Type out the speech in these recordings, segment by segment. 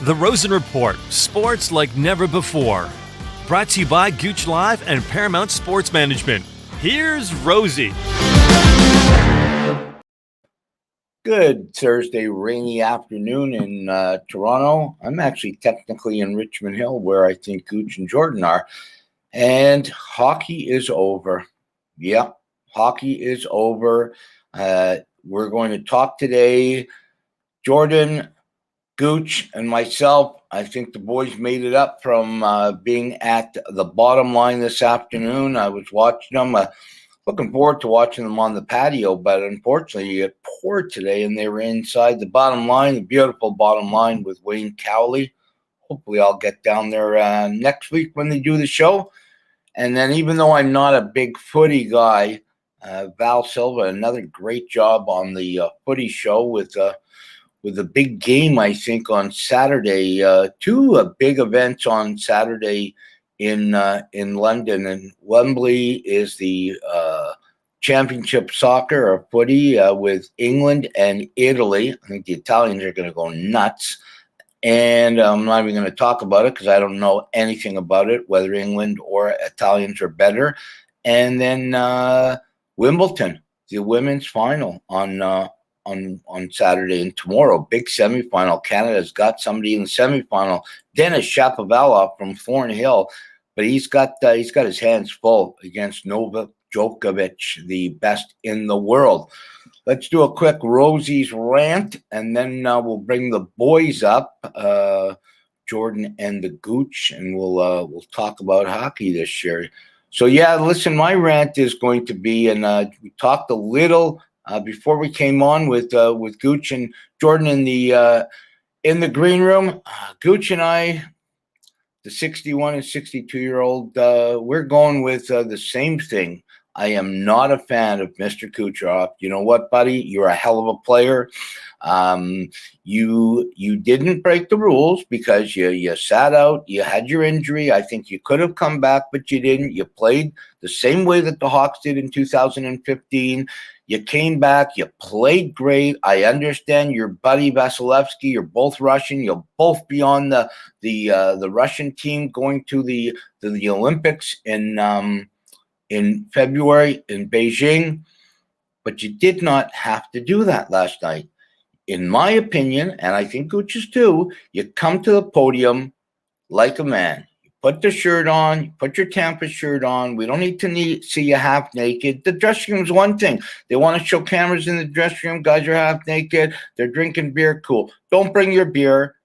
The Rosen Report, sports like never before. Brought to you by Gooch Live and Paramount Sports Management. Here's Rosey. Good Thursday rainy afternoon in Toronto. I'm actually technically in Richmond Hill, where I think Gooch and Jordan are. And hockey is over. Yeah, hockey is over. We're going to talk today. Jordan, Gooch, and myself, I think the boys made it up from being at the bottom line this afternoon. I was watching them. Looking forward to watching them on the patio, but unfortunately it poured today and they were inside the bottom line, the beautiful bottom line with Wayne Cowley. Hopefully I'll get down there next week when they do the show. And then even though I'm not a big footy guy, Val Silva, another great job on the footy show with a big game, I think, on Saturday. Two big events on Saturday in London, and Wembley is the championship soccer or footy with England and Italy. I think the Italians are going to go nuts, and I'm not even going to talk about it because I don't know anything about it, whether England or Italians are better. And then Wimbledon, the women's final on Saturday, and tomorrow, big semifinal. Canada's got somebody in the semifinal, Denis Shapovalov from Thornhill. But he's got his hands full against Novak Djokovic, the best in the world. Let's do a quick Rosie's rant, and then we'll bring the boys up, Jordan and the Gooch, and we'll talk about hockey this year. So yeah, listen, my rant is going to be, and we talked a little before we came on with Gooch and Jordan in the green room. Gooch and I, the 61 and 62-year-old, we're going with the same thing. I am not a fan of Mr. Kucherov. You know what, buddy? You're a hell of a player. You didn't break the rules because you sat out. You had your injury. I think you could have come back, but you didn't. You played the same way that the Hawks did in 2015. You came back. You played great. I understand your buddy Vasilevsky. You're both Russian. You'll both be on the Russian team going to the Olympics in February in Beijing. But you did not have to do that last night. In my opinion, and I think Gooch's too, you come to the podium like a man. Put the shirt on, you put your Tampa shirt on. We don't need to see you half naked. The dressing room is one thing. They want to show cameras in the dressing room. Guys are half naked. They're drinking beer. Cool. Don't bring your beer.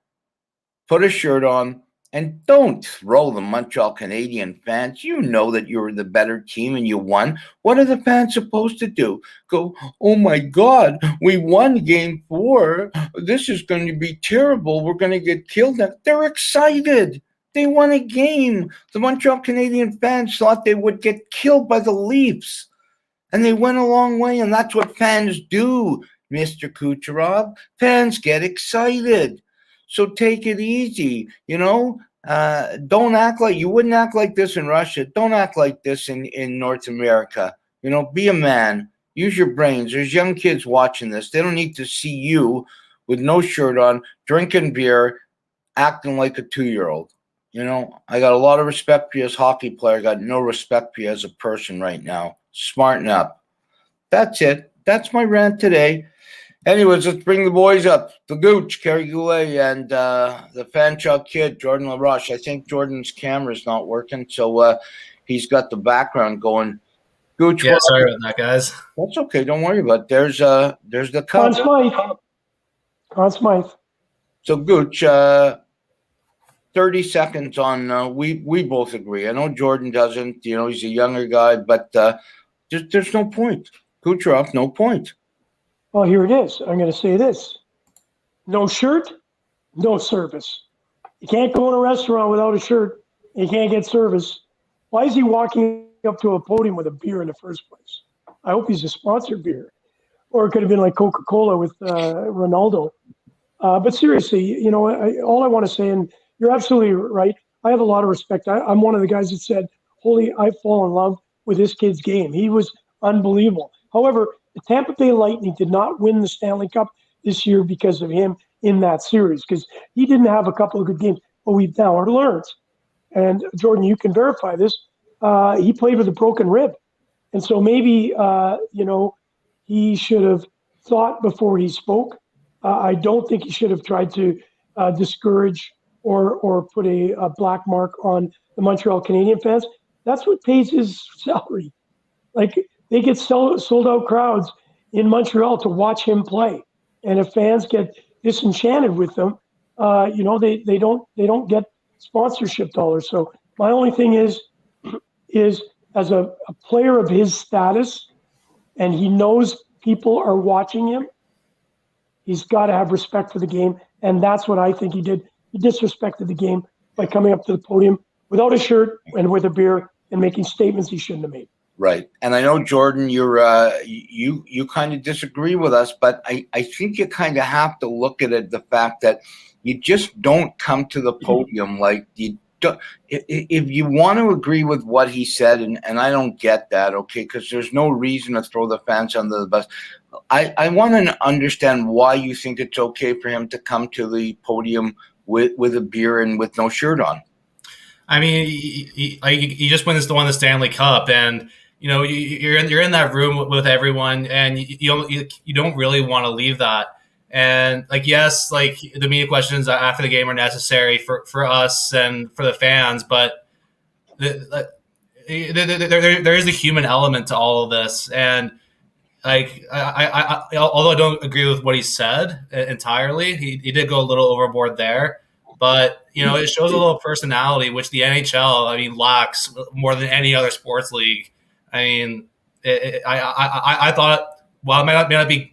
Put a shirt on. And don't throw the Montreal Canadiens fans. You know that you were the better team and you won. What are the fans supposed to do? Go, oh my God, we won game 4. This is going to be terrible. We're going to get killed. They're excited. They won a game. The Montreal Canadiens fans thought they would get killed by the Leafs. And they went a long way, and that's what fans do, Mr. Kucherov. Fans get excited. So take it easy, don't act like you wouldn't act like this in Russia. Don't act like this in North America. Be a man. Use your brains. There's young kids watching this. They don't need to see you with no shirt on, drinking beer, acting like a 2-year-old. I got a lot of respect for you as a hockey player. I got no respect for you as a person right now. Smarten up. That's it. That's my rant today. Anyways, let's bring the boys up. The Gooch, Kerry Goulet, and the Fanchild kid, Jordan LaRoche. I think Jordan's camera's not working, so he's got the background going. Gooch, yeah, sorry about that, guys. That's okay. Don't worry about it. There's the cup. Conn Smythe. So, Gooch, 30 seconds on we both agree. I know Jordan doesn't. He's a younger guy, but there's no point. Kucherov, no point. Well, here it is. I'm going to say this. No shirt, no service. You can't go in a restaurant without a shirt. You can't get service. Why is he walking up to a podium with a beer in the first place? I hope he's a sponsored beer. Or it could have been like Coca-Cola with Ronaldo. But seriously, all I want to say, and you're absolutely right, I have a lot of respect. I'm one of the guys that said, I fall in love with this kid's game. He was unbelievable. However, the Tampa Bay Lightning did not win the Stanley Cup this year because of him. in that series because he didn't have a couple of good games, but we've now learned. And Jordan, you can verify this. He played with a broken rib. And so maybe, he should have thought before he spoke. I don't think he should have tried to discourage or put a black mark on the Montreal Canadiens fans. That's what pays his salary. Like, they get sold out crowds in Montreal to watch him play. And if fans get disenchanted with them, they don't get sponsorship dollars. So my only thing is as a player of his status, and he knows people are watching him, he's got to have respect for the game. And that's what I think he did. He disrespected the game by coming up to the podium without a shirt and with a beer and making statements he shouldn't have made. Right. And I know, Jordan, you kind of disagree with us, but I think you kind of have to look at it, the fact that you just don't come to the podium like you don't. If you want to agree with what he said, and I don't get that, okay, because there's no reason to throw the fans under the bus. I want to understand why you think it's okay for him to come to the podium with a beer and with no shirt on. I mean, you just won the Stanley Cup, and you're in that room with everyone, and you don't really want to leave that. And yes, the media questions after the game are necessary for us and for the fans, but there is a human element to all of this. And although I don't agree with what he said entirely, he did go a little overboard there. But it shows a little personality, which the NHL, lacks more than any other sports league. I thought, well, it may not be.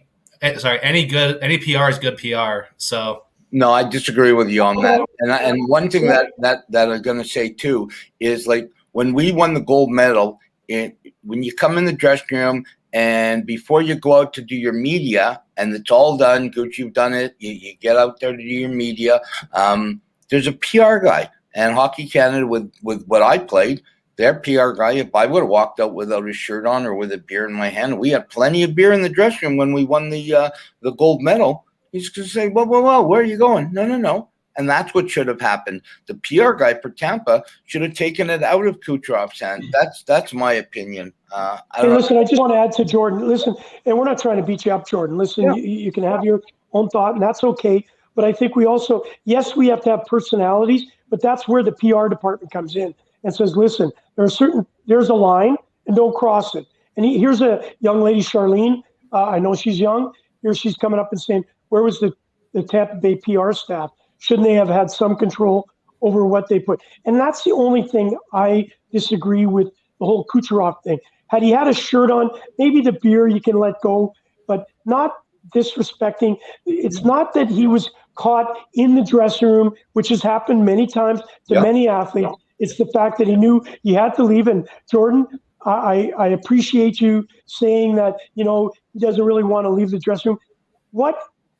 Sorry, any PR is good PR. So no, I disagree with you on that. And one thing that I'm going to say too is, when we won the gold medal, when you come in the dressing room and before you go out to do your media, and it's all done, Gooch, you've done it. You get out there to do your media. There's a PR guy, and Hockey Canada with what I played. Their PR guy, if I would have walked out without a shirt on or with a beer in my hand, we had plenty of beer in the dressing room when we won the gold medal. He's going to say, whoa, where are you going? No. And that's what should have happened. The PR guy for Tampa should have taken it out of Kucherov's hand. That's my opinion. Listen, I just want to add to Jordan. Listen, and we're not trying to beat you up, Jordan. Listen, yeah. You can have your own thought, and that's okay. But I think we also, yes, we have to have personalities, but that's where the PR department comes in and says, listen, there's a line and don't cross it. And here's a young lady, Charlene. I know she's young. Here she's coming up and saying, where was the Tampa Bay PR staff? Shouldn't they have had some control over what they put? And that's the only thing I disagree with the whole Kucherov thing. Had he had a shirt on, maybe the beer you can let go, but not disrespecting. It's not that he was caught in the dressing room, which has happened many times to many athletes. It's the fact that he knew he had to leave. And Jordan, I appreciate you saying that, he doesn't really want to leave the dressing room. What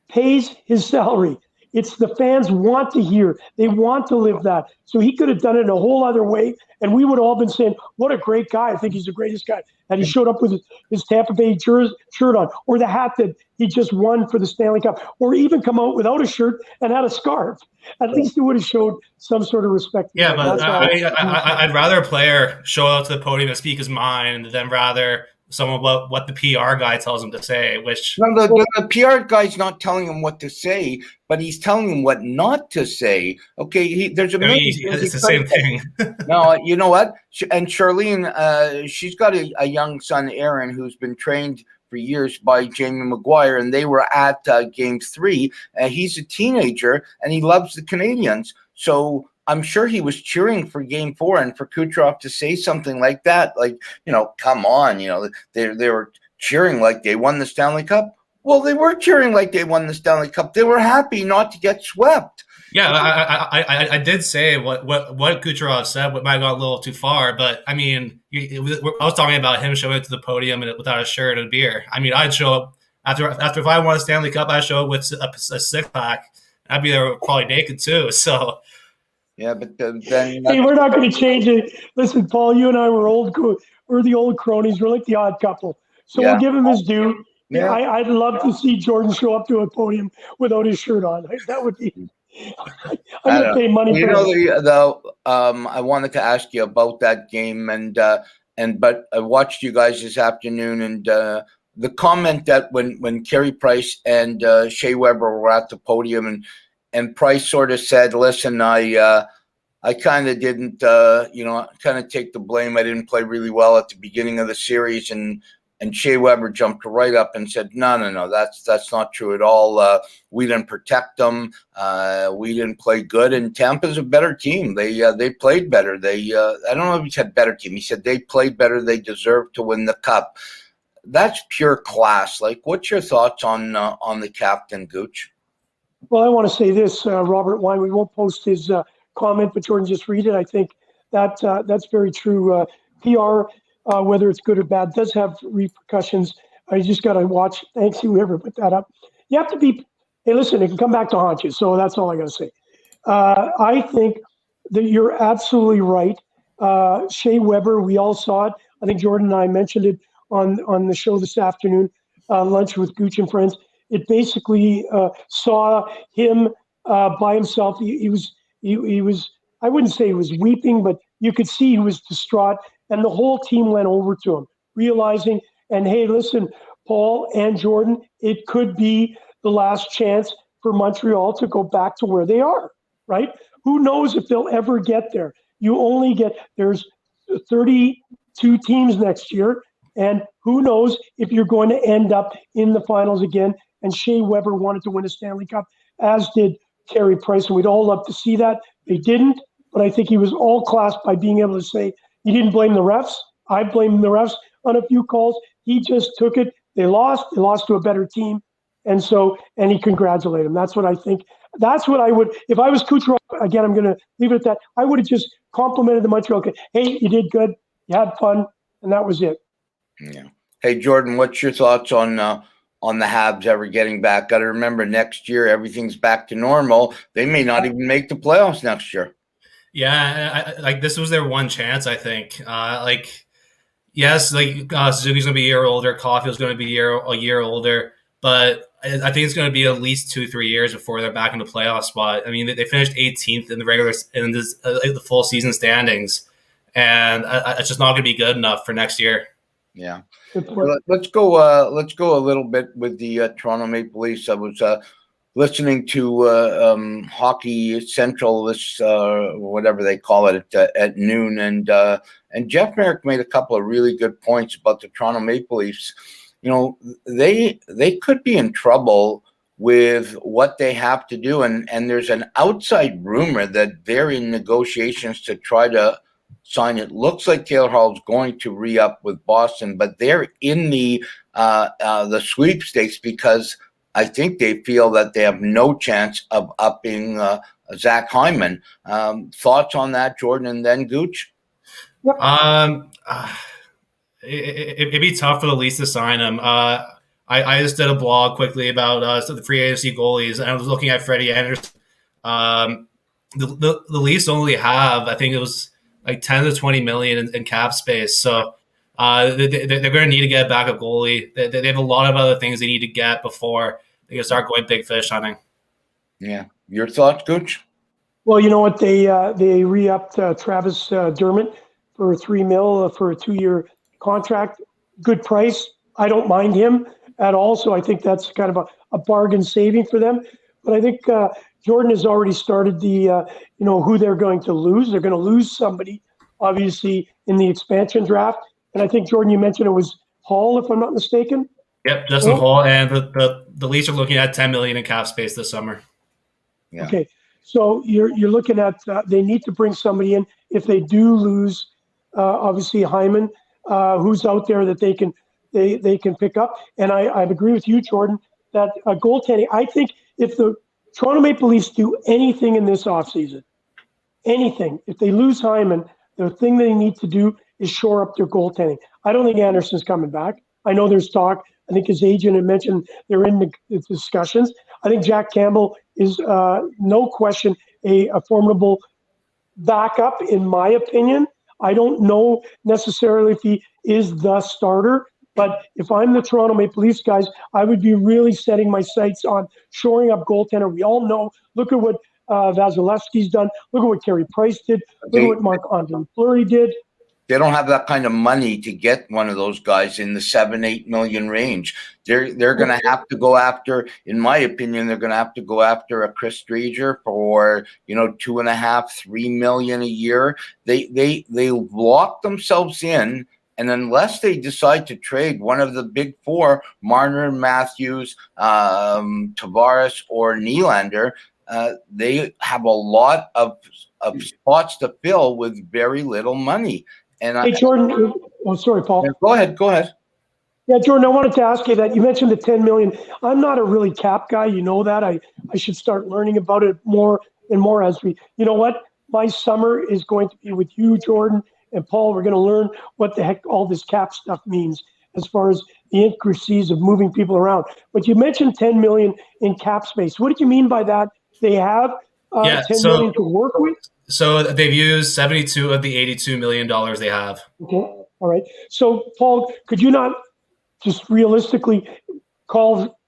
pays his salary? It's the fans want to hear. They want to live that. So he could have done it in a whole other way, and we would all been saying, what a great guy. I think he's the greatest guy. And he showed up with his Tampa Bay shirt on, or the hat that he just won for the Stanley Cup, or even come out without a shirt and had a scarf. At least it would have showed some sort of respect. Yeah, but I'd rather a player show out to the podium and speak his mind than rather someone what the PR guy tells him to say, which the PR guy's not telling him what to say, but he's telling him what not to say. Okay, it's the same thing. No, you know what? And Charlene, she's got a young son, Aaron, who's been trained for years by Jamie Maguire, and they were at Game 3. He's a teenager, and he loves the Canadiens. So I'm sure he was cheering for Game 4 and for Kucherov to say something like that. Come on, they were cheering like they won the Stanley Cup. Well, they were cheering like they won the Stanley Cup. They were happy not to get swept. Yeah, I did say what Kucherov said. What might have gone a little too far, but I was talking about him showing up to the podium and without a shirt and a beer. I'd show up after if I won a Stanley Cup, I'd show up with a 6-pack. I'd be there probably naked too. So. Yeah, but then hey, we're not going to change it. Listen, Paul, you and I we're the old cronies. We're like the odd couple. So we'll give him his due. Yeah. I'd love to see Jordan show up to a podium without his shirt on. That would be. I would pay money for that. I wanted to ask you about that game, but I watched you guys this afternoon, and the comment that when Carey Price and Shea Weber were at the podium, and Price sort of said, "Listen, I kind of didn't, kind of take the blame. I didn't play really well at the beginning of the series," and Shea Weber jumped right up and said, "No, that's not true at all. We didn't protect them. We didn't play good. And Tampa's a better team. They played better. I don't know if he said better team. He said they played better. They deserved to win the cup. That's pure class. Like, what's your thoughts on the captain, Gooch?" Well, I want to say this, Robert Wine. We won't post his comment, but Jordan, just read it. I think that's very true. PR. Whether it's good or bad, does have repercussions. I just got to watch. Thanks, whoever put that up. You have to be. Hey, listen, it can come back to haunt you. So that's all I got to say. I think that you're absolutely right. Shea Weber, we all saw it. I think Jordan and I mentioned it on the show this afternoon, lunch with Gooch and friends. It basically saw him by himself. He was. I wouldn't say he was weeping, but you could see he was distraught. And the whole team went over to him, realizing, and hey, listen, Paul and Jordan, it could be the last chance for Montreal to go back to where they are, right? Who knows if they'll ever get there? There's 32 teams next year, and who knows if you're going to end up in the finals again. And Shea Weber wanted to win a Stanley Cup, as did Carey Price, and we'd all love to see that. They didn't, but I think he was all class by being able to say, he didn't blame the refs. I blamed the refs on a few calls. He just took it. They lost to a better team. And he congratulated him. That's what I think. That's what I would, if I was Kucherov, again, I'm going to leave it at that. I would have just complimented the Montreal kid. Hey, you did good. You had fun. And that was it. Yeah. Hey, Jordan, what's your thoughts on the Habs ever getting back? Got to remember, next year, everything's back to normal. They may not even make the playoffs next year. Yeah, this was their one chance, I think. Yes, Suzuki's going to be a year older. Caulfield's going to be a year older. But I think it's going to be at least 2-3 years before they're back in the playoff spot. I mean, they finished 18th in the full season standings. And it's just not going to be good enough for next year. Yeah. Let's go a little bit with the Toronto Maple Leafs. I was listening to Hockey Central, this whatever they call it, at noon, and Jeff Merrick made a couple of really good points about the Toronto Maple Leafs. You know, they could be in trouble with what they have to do, and there's an outside rumor that they're in negotiations to try to sign. It looks like Taylor Hall's going to re-up with Boston, but they're in the sweepstakes because I think they feel that they have no chance of upping Zach Hyman. Thoughts on that, Jordan, and then Gooch? It'd be tough for the Leafs to sign him. I just did a blog quickly about the free agency goalies, and I was looking at Freddie Anderson. The Leafs only have, I think it was like 10 to 20 million in cap space. So they're going to need to get back a goalie. They have a lot of other things they need to get before they can start going big fish hunting. Yeah. Your thoughts, Gooch? Well, you know what? They re-upped Travis Dermott for $3 million for a 2-year contract. Good price. I don't mind him at all. So I think that's kind of a bargain saving for them. But I think Jordan has already started the, who they're going to lose. They're going to lose somebody, obviously, in the expansion draft. And I think, Jordan, you mentioned it was Hall, if I'm not mistaken. Yep, Justin Hall, and the Leafs are looking at $10 million in cap space this summer. Yeah. Okay, so you're looking at they need to bring somebody in if they do lose, obviously Hyman, who's out there that they can pick up. And I agree with you, Jordan, that goaltending. I think if the Toronto Maple Leafs do anything in this offseason, anything, if they lose Hyman, the thing they need to do is shore up their goaltending. I don't think Anderson's coming back. I know there's talk. I think his agent had mentioned they're in the discussions. I think Jack Campbell is, no question, a formidable backup, in my opinion. I don't know necessarily if he is the starter, But if I'm the Toronto Maple Leafs guys, I would be really setting my sights on shoring up goaltender. We all know. Look at what Vasilevsky's done. Look at what Carey Price did. Look at what Marc-Andre Fleury did. They don't have that kind of money to get one of those guys in the 7-8 million range. They're going to have to go after, in my opinion, they're going to have to go after a Chris Driedger for, $2.5-3 million a year. They lock themselves in, and unless they decide to trade one of the big four, Marner, Matthews, Tavares, or Nylander, they have a lot of spots to fill with very little money. And hey, Jordan. Oh, sorry, Paul. Go ahead. Yeah, Jordan, I wanted to ask you that. You mentioned the $10 million. I'm not a really cap guy. You know that. I should start learning about it more and more as we. You know what? My summer is going to be with you, Jordan and Paul. We're going to learn what the heck all this cap stuff means as far as the intricacies of moving people around. But you mentioned $10 million in cap space. What did you mean by that? They have $10 million to work with? So they've used 72 of the $82 million they have. Okay. All right. So, Paul, could you not just realistically call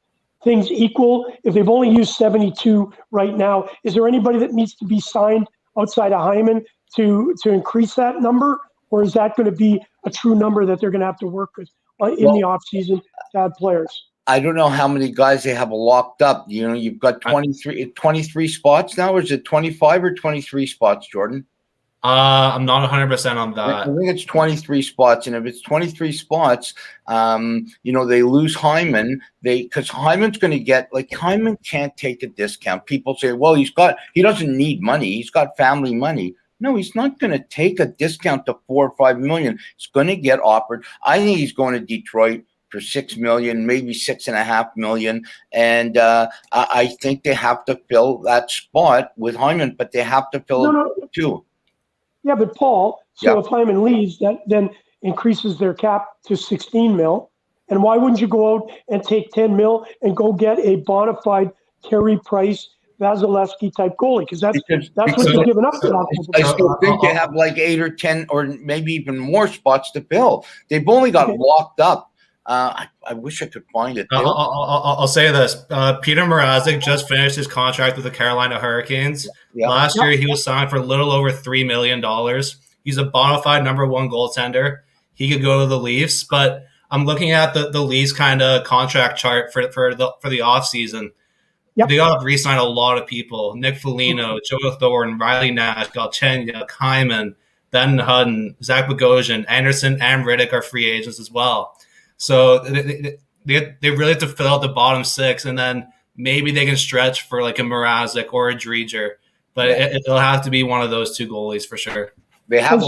things equal? If they've only used 72 right now, is there anybody that needs to be signed outside of Hyman to increase that number? Or is that going to be a true number that they're going to have to work with in the offseason to add players? I don't know how many guys they have locked up. You've got 23 spots now. Or is it 25 or 23 spots, Jordan? I'm not 100% on that. I think it's 23 spots. And if it's 23 spots, they lose Hyman. Because Hyman's going to get, Hyman can't take a discount. People say, well, he doesn't need money. He's got family money. No, he's not going to take a discount to $4 or $5 million. He's going to get offered. I think he's going to Detroit for $6 million, maybe $6.5 million, and I think they have to fill that spot with Hyman, but they have to fill it too. Yeah, but Paul, if Hyman leaves, that then increases their cap to $16 million, and why wouldn't you go out and take $10 million and go get a bona fide Carey Price, Vasilevsky type goalie? Because that's what you're giving up. I still think they have 8 or 10 or maybe even more spots to fill. They've only got locked up. I wish I could find it. I'll say this. Peter Mrazek just finished his contract with the Carolina Hurricanes. Last year, he was signed for a little over $3 million. He's a bona fide number one goaltender. He could go to the Leafs, but I'm looking at the Leafs kind of contract chart for the offseason. Yep. They got to re-sign a lot of people. Nick Foligno, Joe Thornton, Riley Nash, Galchenyuk, Hyman, Ben Hutton, Zach Bogosian, Anderson, and Riddick are free agents as well. So they really have to fill out the bottom six, and then maybe they can stretch for a Mrazek or a Driedger. But it'll have to be one of those two goalies for sure. They have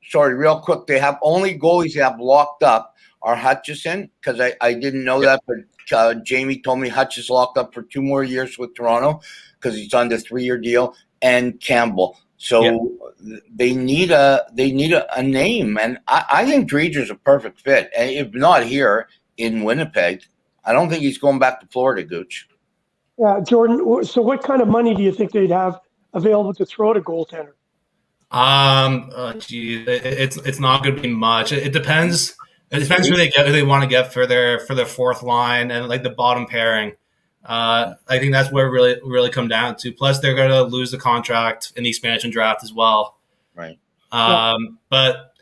sorry, real quick. They have only goalies they have locked up are Hutchison, because I didn't know that, but Jamie told me Hutch is locked up for 2 more years with Toronto because he's on the 3-year deal, and Campbell. So they need a name, and I think Driedger's a perfect fit. And if not here in Winnipeg, I don't think he's going back to Florida, Gooch. Yeah, Jordan. So what kind of money do you think they'd have available to throw at a goaltender? It's not going to be much. It depends. It depends who they want to get for their fourth line and the bottom pairing. I think that's where it really come down to. Plus, they're going to lose the contract in the expansion draft as well. Right. But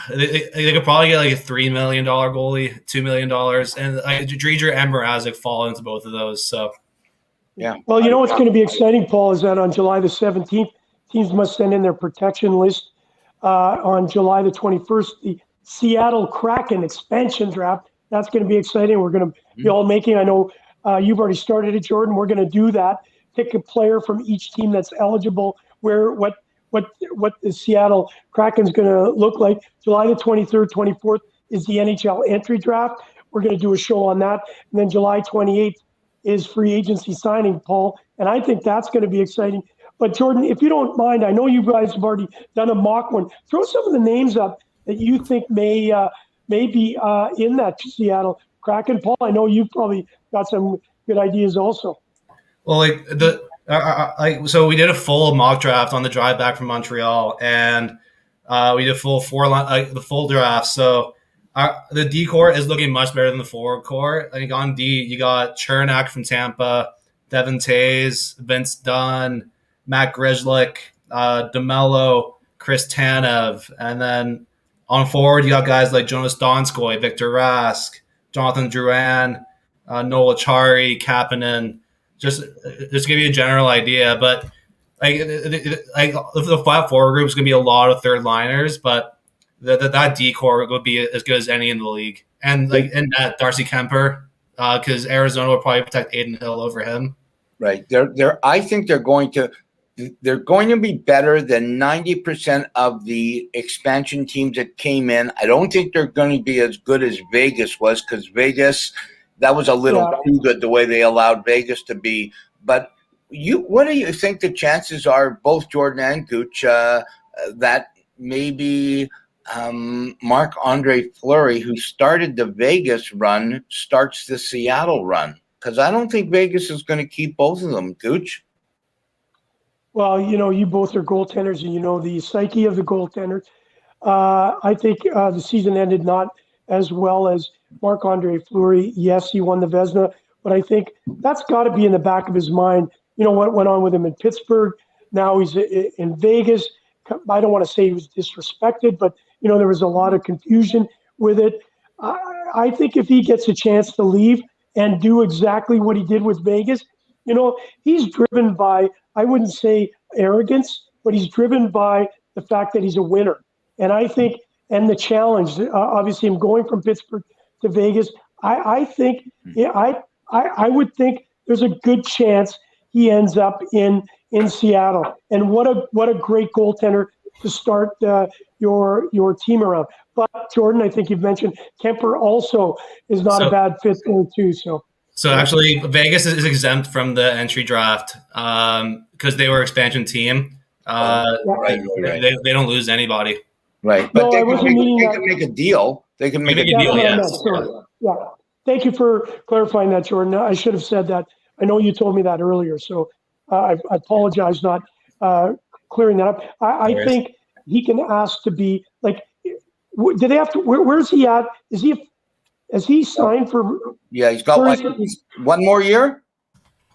they could probably get a $3 million goalie, $2 million, and Driedger and Mrazek fall into both of those. So, yeah. Well, what's going to be exciting, Paul, is that on July the 17th, teams must send in their protection list. On July the 21st, the Seattle Kraken expansion draft. That's going to be exciting. We're going to be all making. I know you've already started it, Jordan. We're going to do that. Pick a player from each team that's eligible. What the Seattle Kraken's going to look like. July the 23rd, 24th is the NHL entry draft. We're going to do a show on that, and then July 28th is free agency signing, Paul. And I think that's going to be exciting. But Jordan, if you don't mind, I know you guys have already done a mock one. Throw some of the names up that you think may be in that Seattle Kraken. Paul, I know you've probably got some good ideas also. Well, so we did a full mock draft on the drive back from Montreal, and We did the full draft. So the D core is looking much better than the forward core. I think on D, you got Chernak from Tampa, Devin Tays, Vince Dunn, Matt Grzelcyk, DeMello, Chris Tanev. And then on forward, you got guys like Jonas Donskoy, Victor Rask, Jonathan Drouin, Noel Achari, Kapanen. Just to give you a general idea. But the flat forward group is going to be a lot of third liners, but that D core would be as good as any in the league. And in that Darcy Kemper, because Arizona will probably protect Aiden Hill over him. Right. I think they're going to be better than 90% of the expansion teams that came in. I don't think they're going to be as good as Vegas was, because Vegas, that was a little too good the way they allowed Vegas to be. But what do you think the chances are, both Jordan and Gooch, that maybe Marc-Andre Fleury, who started the Vegas run, starts the Seattle run? Because I don't think Vegas is going to keep both of them. Gooch? Well, you both are goaltenders, and you know the psyche of the goaltender. I think the season ended not as well as Marc-Andre Fleury. Yes, he won the Vezina, but I think that's got to be in the back of his mind. You know what went on with him in Pittsburgh. Now he's in Vegas. I don't want to say he was disrespected, but there was a lot of confusion with it. I think if he gets a chance to leave and do exactly what he did with Vegas, he's driven by, I wouldn't say arrogance, but he's driven by the fact that he's a winner. And I think, and the challenge, obviously him going from Pittsburgh to Vegas, I think, I would think there's a good chance he ends up in Seattle. And what a great goaltender to start your team around. But Jordan, I think you've mentioned Kemper also is not a bad fit there too. So actually, Vegas is exempt from the entry draft because they were expansion team. Right. They don't lose anybody. Right, but they can make a deal. They can make a deal. Yes. Yeah. Thank you for clarifying that, Jordan. I should have said that. I know you told me that earlier, so I apologize not clearing that up. I think he can ask to be like. Do they have to? Where's he at? Has he signed for? Yeah, he's got one more year.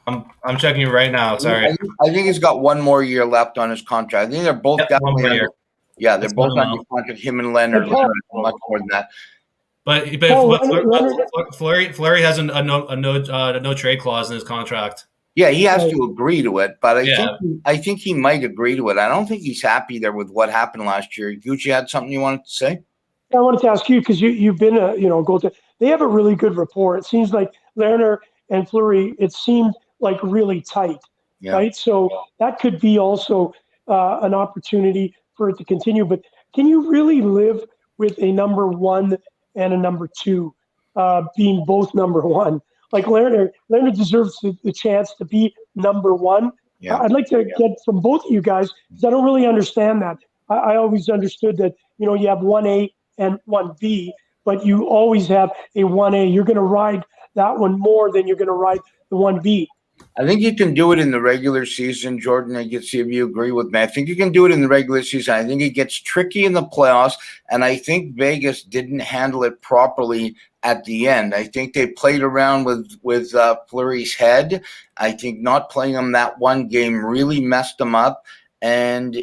I'm checking right now. Sorry, I think he's got one more year left on his contract. I think they're both definitely under. Yeah, they're both under contract. Him and Leonard much more than that. But Fleury has a no trade clause in his contract. Yeah, he has to agree to it, but I think he might agree to it. I don't think he's happy there with what happened last year. Gucci had something you wanted to say? I wanted to ask you, because you've been a goaltender. They have a really good rapport. It seems like Lerner and Fleury, it seemed like really tight, right? So that could be also an opportunity for it to continue. But can you really live with a number one and a number two being both number one? Like Lerner deserves the chance to be number one. Yeah. I'd like to get from both of you guys, because I don't really understand that. I always understood that, you have 1A and 1B, but you always have a 1A. You're going to ride that one more than you're going to ride the 1B. I think you can do it in the regular season, Jordan. I can see if you agree with me. I think you can do it in the regular season. I think it gets tricky in the playoffs, and I think Vegas didn't handle it properly at the end. I think they played around with Fleury's head. I think not playing him that one game really messed him up. And,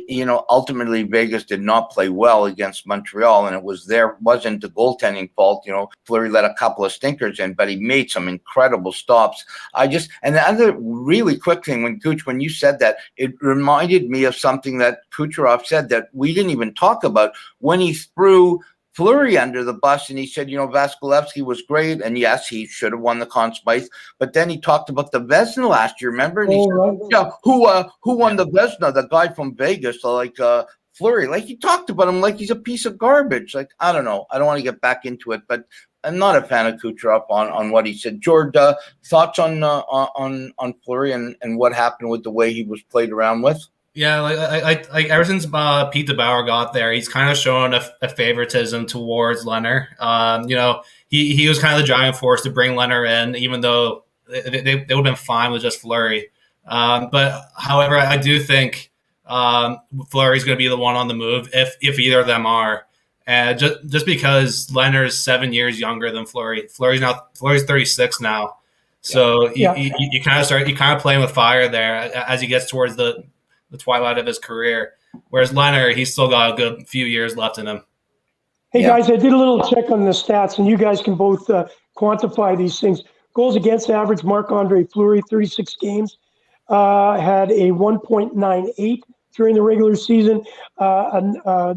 ultimately Vegas did not play well against Montreal, and it wasn't the goaltending fault. Fleury let a couple of stinkers in, but he made some incredible stops. And the other really quick thing, when you said that, it reminded me of something that Kucherov said that we didn't even talk about when he threw Fleury under the bus, and he said, Vasilevsky was great, and yes, he should have won the Conn Smythe. But then he talked about the Vezina last year, remember? And he said, who won the Vezina? The guy from Vegas, Fleury. Like, he talked about him like he's a piece of garbage. Like, I don't know. I don't want to get back into it, but I'm not a fan of Kucherov on what he said. George, thoughts on Fleury and what happened with the way he was played around with? Yeah, like ever since Pete DeBauer got there, he's kind of shown a favoritism towards Leonard. He was kind of the driving force to bring Leonard in, even though they would have been fine with just Fleury. But however, I do think Fleury's going to be the one on the move if either of them are. And just because Leonard's 7 years younger than Fleury. Fleury's 36 now. So you kind of playing with fire there as he gets towards the twilight of his career. Whereas Leonard, he's still got a good few years left in him. Hey guys, I did a little check on the stats, and you guys can both quantify these things. Goals against average, Marc-Andre Fleury, 36 games, had a 1.98 during the regular season, a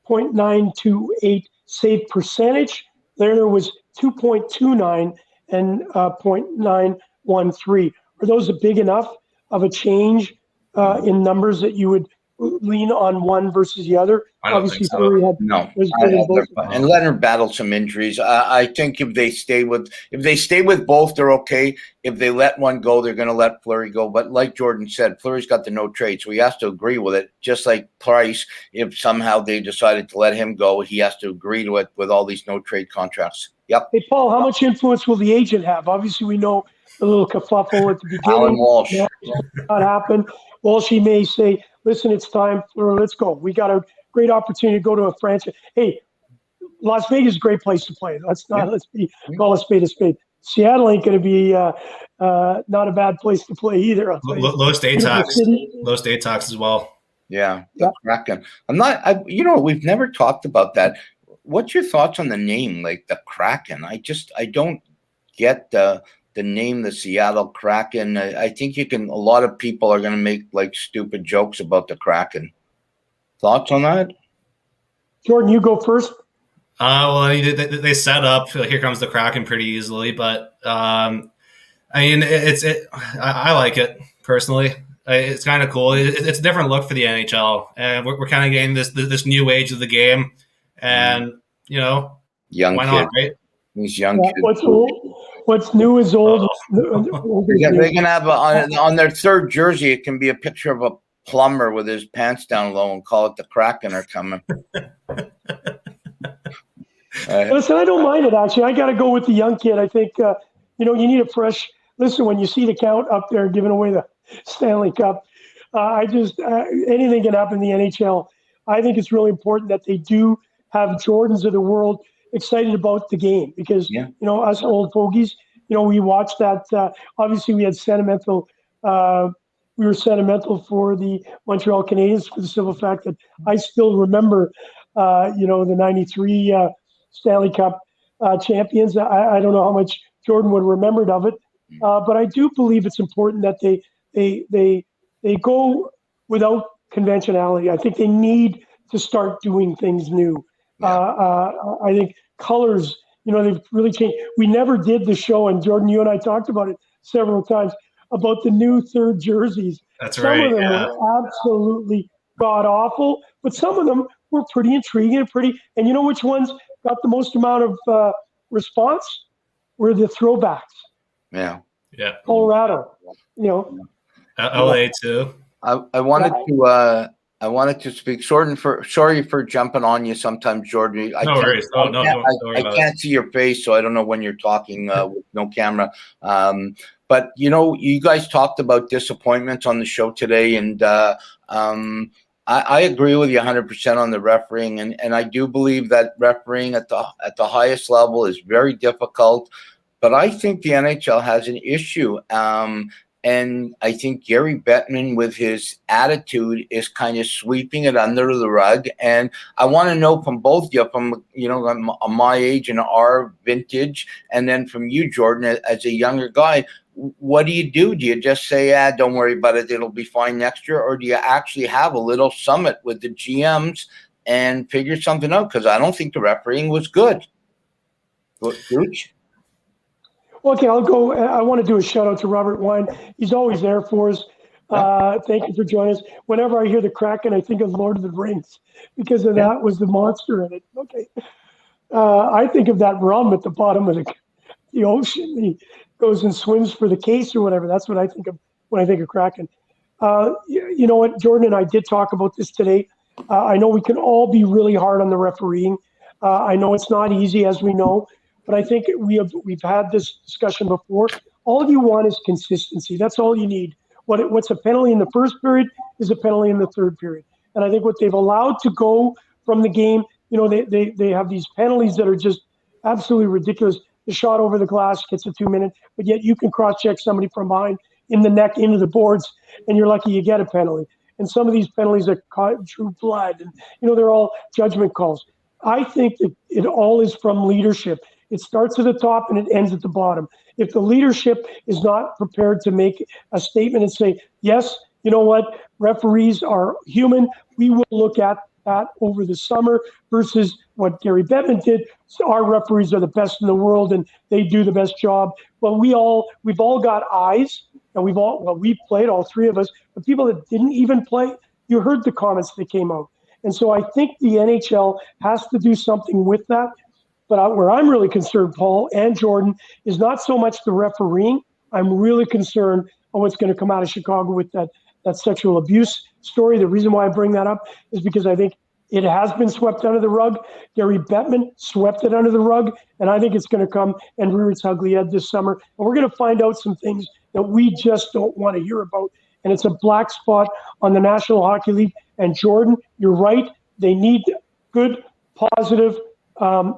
9.928 save percentage. Leonard was 2.29 and 0.913. Are those big enough of a change in numbers that you would lean on one versus the other? I don't Obviously, think so. Fleury And Leonard battled some injuries. I think if they stay with both, they're okay. If they let one go, they're going to let Fleury go. But like Jordan said, Fleury's got the no trade, so he has to agree with it. Just like Price, if somehow they decided to let him go, he has to agree to it with all these no trade contracts. Yep. Hey, Paul, how much influence will the agent have? Obviously, we know a little kerfuffle at the beginning. Alan Walsh. Not happen. Walsh may say, listen, it's time, or let's go. We got a great opportunity to go to a franchise. Hey, Las Vegas is a great place to play. Let's call a spade a spade. Seattle ain't going to be not a bad place to play either. Low state tax as well. Yeah. Kraken. We've never talked about that. What's your thoughts on the name, like the Kraken? I don't get the name, the Seattle Kraken. I think a lot of people are going to make like stupid jokes about the Kraken. Thoughts on that? Jordan, you go first. Well, they set up Here Comes the Kraken pretty easily, but I like it personally. It's kind of cool. It's a different look for the NHL, and we're kind of getting this new age of the game, and young why kid. not, right? These young kids. What's new is old. They can have on their third jersey. It can be a picture of a plumber with his pants down low and call it the Kraken are coming. Listen, I don't mind it, actually. I got to go with the young kid. I think, you need a fresh – listen, when you see the count up there giving away the Stanley Cup, anything can happen in the NHL. I think it's really important that they do have Jordans of the world excited about the game because, us old fogies, we watched that. Obviously, we had sentimental we were sentimental for the Montreal Canadiens for the simple fact that I still remember, the 93 Stanley Cup champions. I don't know how much Jordan would have remembered of it, but I do believe it's important that they go without conventionality. I think they need to start doing things new. I think colors, they've really changed. We never did the show, and Jordan, you and I talked about it several times, about the new third jerseys. That's some right. Some of them were absolutely god-awful, but some of them were pretty intriguing and you know which ones got the most amount of response? Were the throwbacks. Yeah. Colorado, LA too. I wanted to speak. Sorry for jumping on you sometimes, Jordan. No worries. I can't see your face, so I don't know when you're talking with no camera. But you guys talked about disappointments on the show today, and I agree with you 100% on the refereeing, and I do believe that refereeing at the highest level is very difficult. But I think the NHL has an issue. And I think Gary Bettman, with his attitude, is kind of sweeping it under the rug. And I want to know from both of you, from my age and our vintage, and then from you, Jordan, as a younger guy, what do you do? Do you just say, don't worry about it, it'll be fine next year? Or do you actually have a little summit with the GMs and figure something out? Because I don't think the refereeing was good. Gooch? Okay, I'll go. I want to do a shout out to Robert Wine. He's always there for us. Thank you for joining us. Whenever I hear the Kraken, I think of Lord of the Rings because of that was the monster in it. Okay. I think of that rum at the bottom of the ocean. He goes and swims for the case or whatever. That's what I think of when I think of Kraken. You know what? Jordan and I did talk about this today. I know we can all be really hard on the refereeing. I know it's not easy, as we know. But I think we've had this discussion before. All you want is consistency. That's all you need. What's a penalty in the first period is a penalty in the third period. And I think what they've allowed to go from the game, they have these penalties that are just absolutely ridiculous. The shot over the glass gets a 2 minute, but yet you can cross-check somebody from behind in the neck into the boards, and you're lucky you get a penalty. And some of these penalties are caught true blood, and they're all judgment calls. I think that it all is from leadership. It starts at the top and it ends at the bottom. If the leadership is not prepared to make a statement and say, yes, you know what, referees are human, we will look at that over the summer, versus what Gary Bettman did. So our referees are the best in the world and they do the best job. Well, we've all got eyes, and we've played, all three of us, but people that didn't even play, you heard the comments that came out. And so I think the NHL has to do something with that. But where I'm really concerned, Paul and Jordan, is not so much the refereeing. I'm really concerned on what's going to come out of Chicago with that sexual abuse story. The reason why I bring that up is because I think it has been swept under the rug. Gary Bettman swept it under the rug, and I think it's going to come and rear its ugly head this summer. And we're going to find out some things that we just don't want to hear about. And it's a black spot on the National Hockey League. And Jordan, you're right. They need good, positive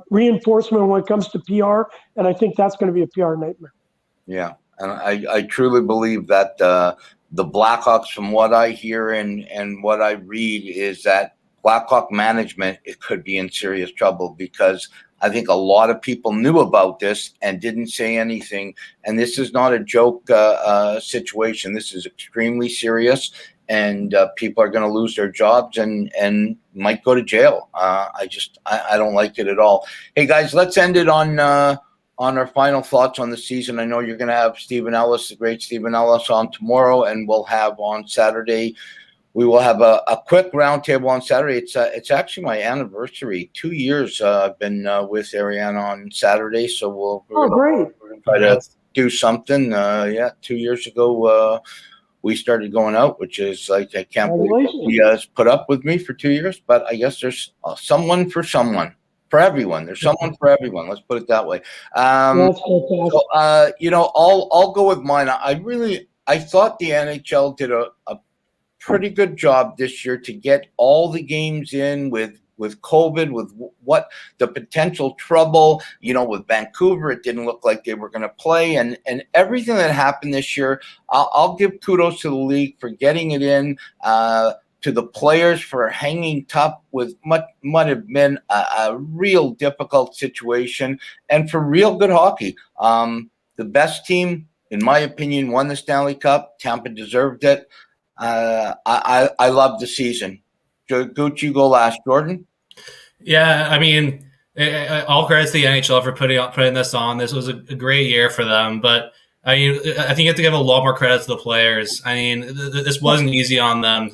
reinforcement when it comes to PR. And I think that's going to be a PR nightmare. Yeah. And I truly believe that the Blackhawks, from what I hear and what I read, is that Blackhawk management, it could be in serious trouble, because I think a lot of people knew about this and didn't say anything. And this is not a joke situation. This is extremely serious, and people are going to lose their jobs and might go to jail. I don't like it at all. Hey guys, let's end it on our final thoughts on the season. I know you're going to have Stephen Ellis, the great Stephen Ellis, on tomorrow, and we'll have on Saturday. We will have a quick roundtable on Saturday. It's actually my anniversary. 2 years I've been with Ariana on Saturday, so we're great. We're gonna try to do something. 2 years ago we started going out, which is like, I can't believe he has put up with me for 2 years. But I guess there's someone for everyone. There's someone for everyone. Let's put it that way. I'll go with mine. I thought the NHL did a pretty good job this year to get all the games in with COVID, with what the potential trouble, with Vancouver. It didn't look like they were going to play, and everything that happened this year. I'll give kudos to the league for getting it in, to the players for hanging tough with what might have been a real difficult situation, and for real good hockey. The best team, in my opinion, won the Stanley Cup. Tampa deserved it. I love the season. Gooch, you go last. Jordan? Yeah, I mean, all credit to the NHL for putting this on. This was a great year for them, but I mean, I think you have to give a lot more credit to the players. I mean, this wasn't easy on them.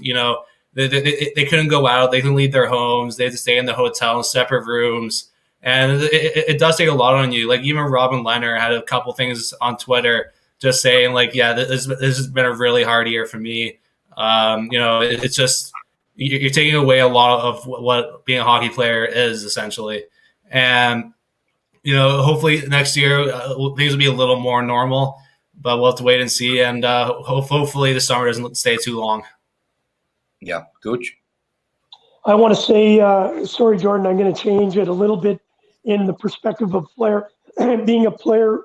They couldn't go out. They couldn't leave their homes. They had to stay in the hotel in separate rooms. And it does take a lot on you. Like, even Robin Leonard had a couple things on Twitter just saying, like, yeah, this has been a really hard year for me. It's just, you're taking away a lot of what being a hockey player is, essentially. And, hopefully next year things will be a little more normal, but we'll have to wait and see. And hopefully the summer doesn't stay too long. Yeah. Gooch? I want to say, sorry, Jordan, I'm going to change it a little bit in the perspective of player, being a player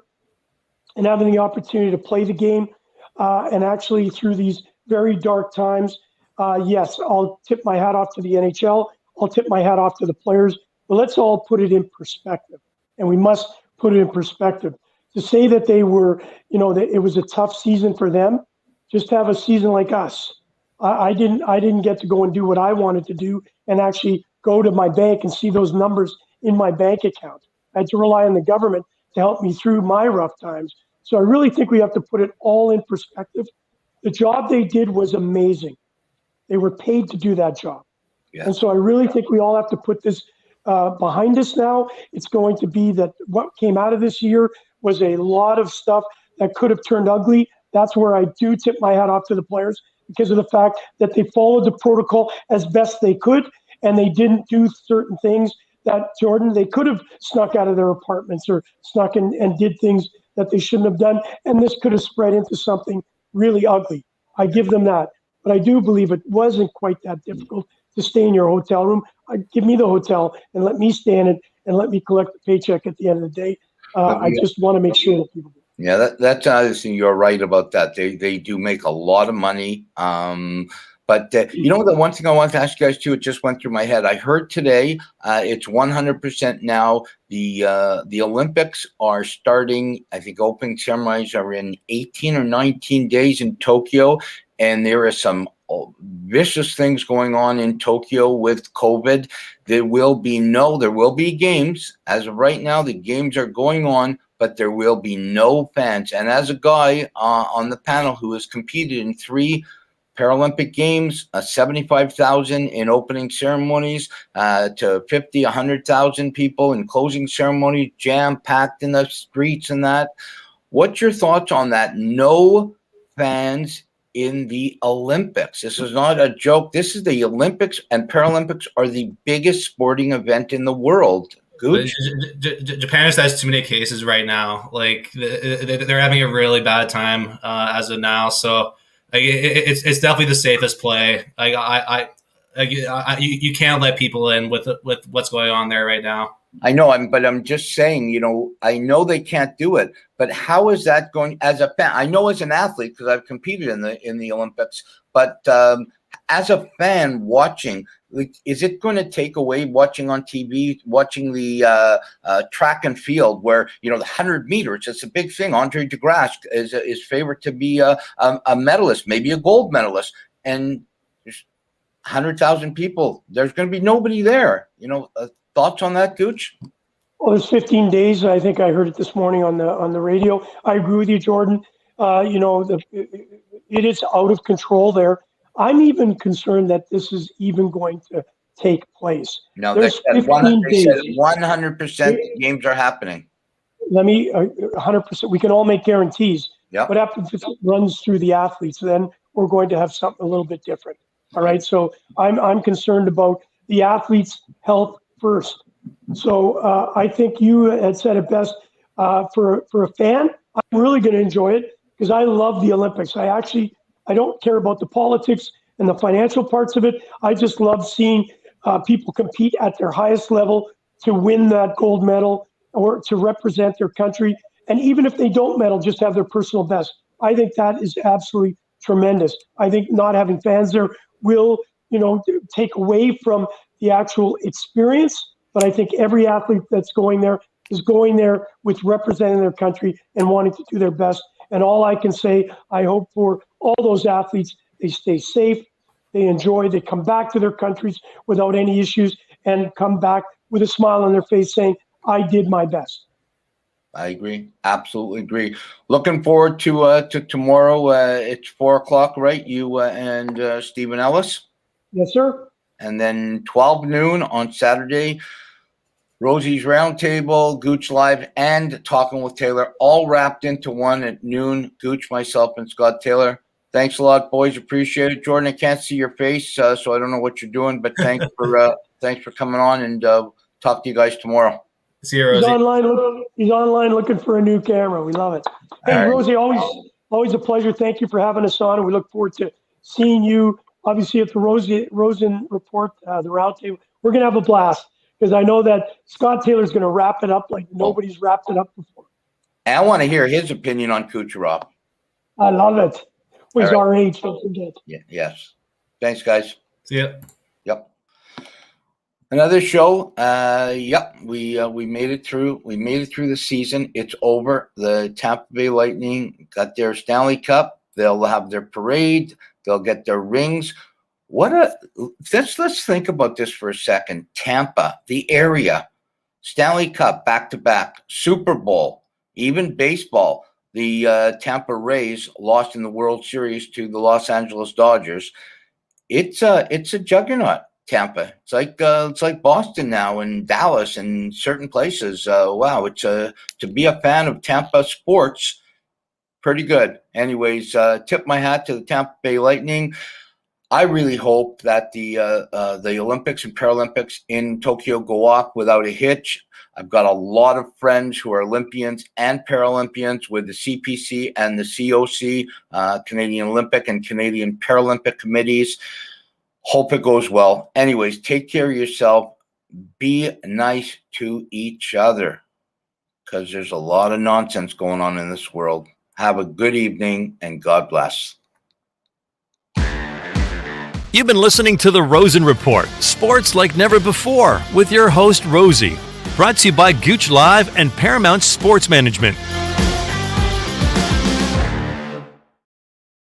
and having the opportunity to play the game, and actually through these very dark times. Yes, I'll tip my hat off to the NHL. I'll tip my hat off to the players. But let's all put it in perspective, and we must put it in perspective. To say that they were, that it was a tough season for them, just have a season like us. I didn't get to go and do what I wanted to do and actually go to my bank and see those numbers in my bank account. I had to rely on the government to help me through my rough times. So I really think we have to put it all in perspective. The job they did was amazing. They were paid to do that job. Yeah. And so I really think we all have to put this behind us now. It's going to be that what came out of this year was a lot of stuff that could have turned ugly. That's where I do tip my hat off to the players, because of the fact that they followed the protocol as best they could, and they didn't do certain things that, Jordan, they could have snuck out of their apartments or snuck in and did things that they shouldn't have done. And this could have spread into something really ugly. I give them that. but I do believe it wasn't quite that difficult to stay in your hotel room. Give me the hotel and let me stay in it and let me collect the paycheck at the end of the day. I just want to make sure that people do. Yeah, that's another thing. You're right about that. They do make a lot of money. But you know, the one thing I want to ask you guys too, it just went through my head. I heard today it's 100% now. The Olympics are starting. I think opening ceremonies are in 18 or 19 days in Tokyo, and there are some vicious things going on in Tokyo with COVID. There will be games. As of right now, the games are going on, but there will be no fans. And as a guy on the panel who has competed in 3 Paralympic Games, 75,000 in opening ceremonies, to 50, 100,000 people in closing ceremonies, jam-packed in the streets and that. What's your thoughts on that? No fans in the Olympics. This is not a joke. This is the Olympics, and Paralympics are the biggest sporting event in the world. Japan just has too many cases right now. Like they're having a really bad time as of now. So it's definitely the safest play. You can't let people in with what's going on there right now. I know, but I'm just saying, you know, I know they can't do it, but how is that going as a fan? I know as an athlete because I've competed in the Olympics, but as a fan watching, like, is it going to take away watching on TV, watching the track and field where, you know, the 100 meters, it's a big thing. Andre DeGrasse is favored to be a medalist, maybe a gold medalist, and there's 100,000 people. There's going to be nobody there, you know. Thoughts on that, Gooch? Well, it's 15 days. I think I heard it this morning on the radio. I agree with you, Jordan. You know, it is out of control there. I'm even concerned that this is even going to take place. No, they said 100% games are happening. Let me 100%. We can all make guarantees. Yep. What happens if it runs through the athletes? Then we're going to have something a little bit different. All right. So I'm concerned about the athletes' health first. So I think you had said it best. For a fan, I'm really going to enjoy it because I love the Olympics. I don't care about the politics and the financial parts of it. I just love seeing people compete at their highest level to win that gold medal or to represent their country. And even if they don't medal, just have their personal best. I think that is absolutely tremendous. I think not having fans there will, you know, take away from the actual experience. But I think every athlete that's going there is going there with representing their country and wanting to do their best. And all I can say, I hope for all those athletes, they stay safe, they enjoy, they come back to their countries without any issues and come back with a smile on their face saying, I did my best. I agree. Absolutely agree. Looking forward to tomorrow. It's 4:00, right? You and Stephen Ellis. Yes, sir. And then 12 noon on Saturday, Rosey's Roundtable, Gooch Live, and Talking with Taylor, all wrapped into one at noon. Gooch, myself, and Scott Taylor. Thanks a lot, boys. Appreciate it. Jordan, I can't see your face, so I don't know what you're doing, but thanks for coming on, and talk to you guys tomorrow. See you, Rosey. He's online looking for a new camera. We love it. Hey, right. Rosey, always a pleasure. Thank you for having us on, and we look forward to seeing you, obviously, at the Rosen report, the roundtable. We're going to have a blast because I know that Scott Taylor's going to wrap it up like nobody's wrapped it up before. And I want to hear his opinion on Kucherov. I love it. He's right. Our age, don't forget. Yeah, yes. Thanks, guys. See ya. Yep. Another show. Yep. We made it through. We made it through the season. It's over. The Tampa Bay Lightning got their Stanley Cup. They'll have their parade. They'll get their rings. Let's think about this for a second. Tampa, the area, Stanley Cup back-to-back, Super Bowl, even baseball. The Tampa Rays lost in the World Series to the Los Angeles Dodgers. It's a juggernaut, Tampa. It's like Boston now and Dallas and certain places. Wow, to be a fan of Tampa sports, pretty good. Anyways, tip my hat to the Tampa Bay Lightning. I really hope that the Olympics and Paralympics in Tokyo go off without a hitch. I've got a lot of friends who are Olympians and Paralympians with the CPC and the COC, Canadian Olympic and Canadian Paralympic committees. Hope it goes well. Anyways, take care of yourself. Be nice to each other, because there's a lot of nonsense going on in this world. Have a good evening, and God bless. You've been listening to the Rosen Report, sports like never before, with your host, Rosey. Brought to you by Gooch Live and Paramount Sports Management.